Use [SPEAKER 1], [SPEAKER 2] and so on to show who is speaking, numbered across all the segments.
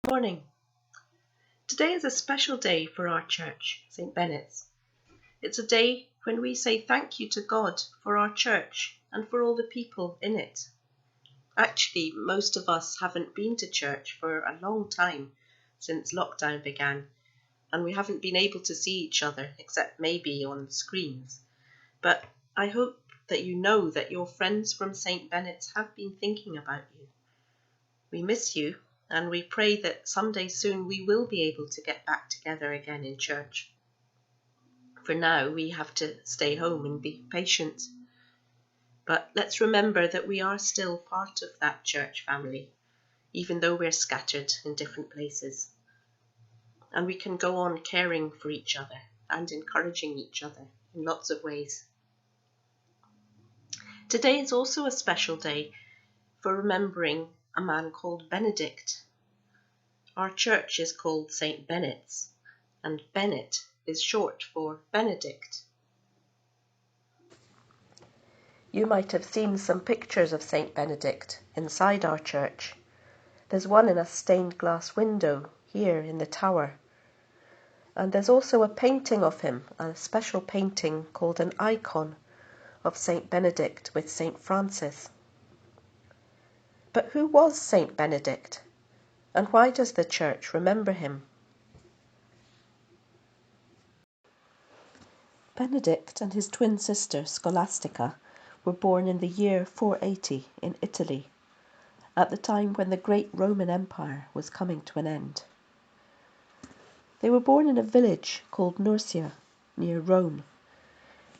[SPEAKER 1] Morning. Today is a special day for our church, St Benet's. It's a day when we say thank you to God for our church and for all the people in it. Actually, most of us haven't been to church for a long time since lockdown began, and we haven't been able to see each other except maybe on screens. But I hope that you know that your friends from St Benet's have been thinking about you. We miss you, and we pray that someday soon we will be able to get back together again in church. For now, we have to stay home and be patient. But let's remember that we are still part of that church family, even though we're scattered in different places. And we can go on caring for each other and encouraging each other in lots of ways. Today is also a special day for remembering a man called Benedict. Our church is called St Benet's, and Benet is short for Benedict. You might have seen some pictures of St Benedict inside our church. There's one in a stained glass window here in the tower. And there's also a painting of him, a special painting called an icon of St Benedict with St Francis. But who was St Benedict? And why does the church remember him? Benedict and his twin sister Scholastica were born in the year 480 in Italy, at the time when the great Roman Empire was coming to an end. They were born in a village called Nursia, near Rome.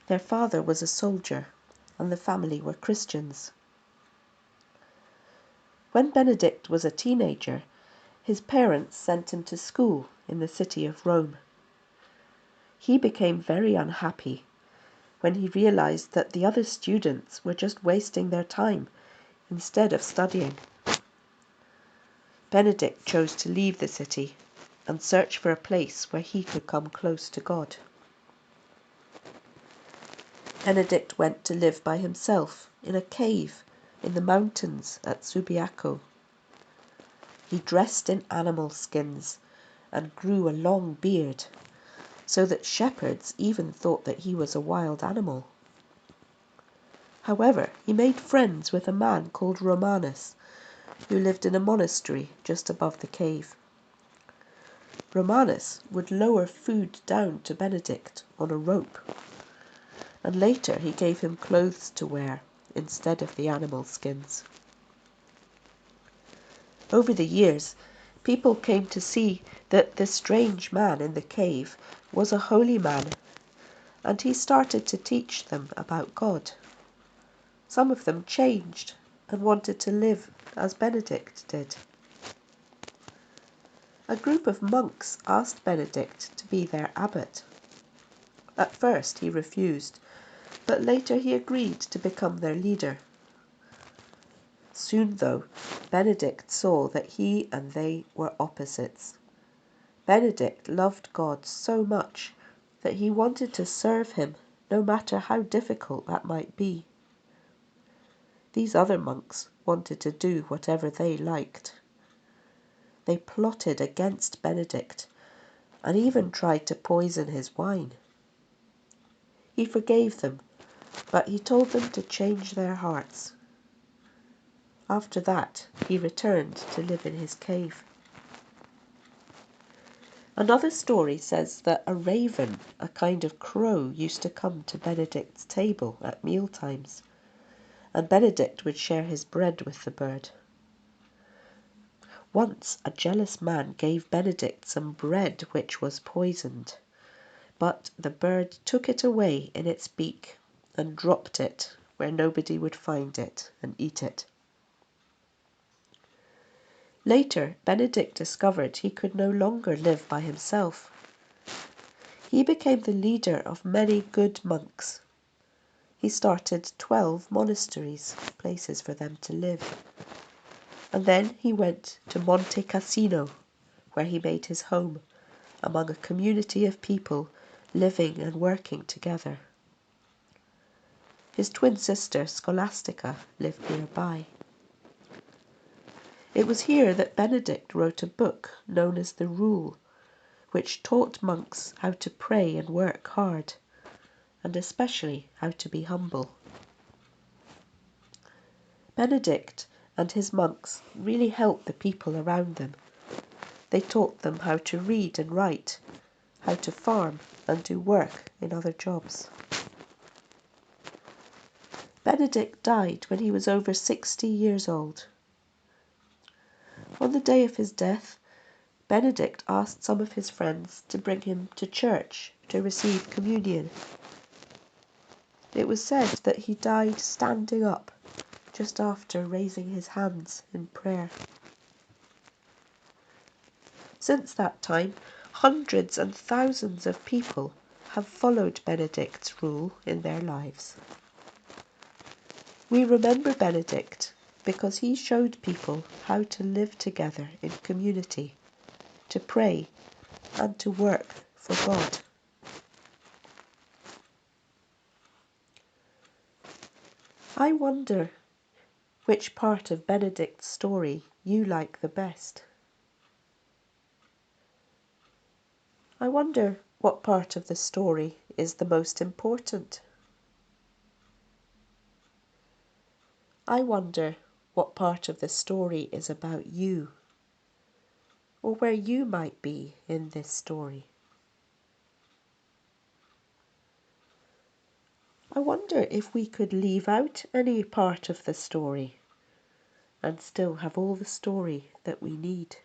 [SPEAKER 1] Their father was a soldier, and the family were Christians. When Benedict was a teenager, his parents sent him to school in the city of Rome. He became very unhappy when he realized that the other students were just wasting their time instead of studying. Benedict chose to leave the city and search for a place where he could come close to God. Benedict went to live by himself in a cave in the mountains at Subiaco. He dressed in animal skins and grew a long beard, so that shepherds even thought that he was a wild animal. However, he made friends with a man called Romanus, who lived in a monastery just above the cave. Romanus would lower food down to Benedict on a rope, and later he gave him clothes to wear instead of the animal skins. Over the years, people came to see that the strange man in the cave was a holy man, and he started to teach them about God. Some of them changed and wanted to live as Benedict did. A group of monks asked Benedict to be their abbot. At first he refused, but later he agreed to become their leader. Soon, though, Benedict saw that he and they were opposites. Benedict loved God so much that he wanted to serve him, no matter how difficult that might be. These other monks wanted to do whatever they liked. They plotted against Benedict and even tried to poison his wine. He forgave them, but he told them to change their hearts. After that, he returned to live in his cave. Another story says that a raven, a kind of crow, used to come to Benedict's table at mealtimes, and Benedict would share his bread with the bird. Once a jealous man gave Benedict some bread which was poisoned, but the bird took it away in its beak and dropped it where nobody would find it and eat it. Later, Benedict discovered he could no longer live by himself. He became the leader of many good monks. He started 12 monasteries, places for them to live. And then he went to Monte Cassino, where he made his home among a community of people living and working together. His twin sister Scholastica lived nearby. It was here that Benedict wrote a book known as the Rule, which taught monks how to pray and work hard, and especially how to be humble. Benedict and his monks really helped the people around them. They taught them how to read and write, how to farm and do work in other jobs. Benedict died when he was over 60 years old. On the day of his death, Benedict asked some of his friends to bring him to church to receive communion. It was said that he died standing up just after raising his hands in prayer. Since that time, hundreds and thousands of people have followed Benedict's rule in their lives. We remember Benedict because he showed people how to live together in community, to pray and to work for God. I wonder which part of Benedict's story you like the best. I wonder what part of the story is the most important. I wonder what part of the story is about you, or where you might be in this story. I wonder if we could leave out any part of the story and still have all the story that we need.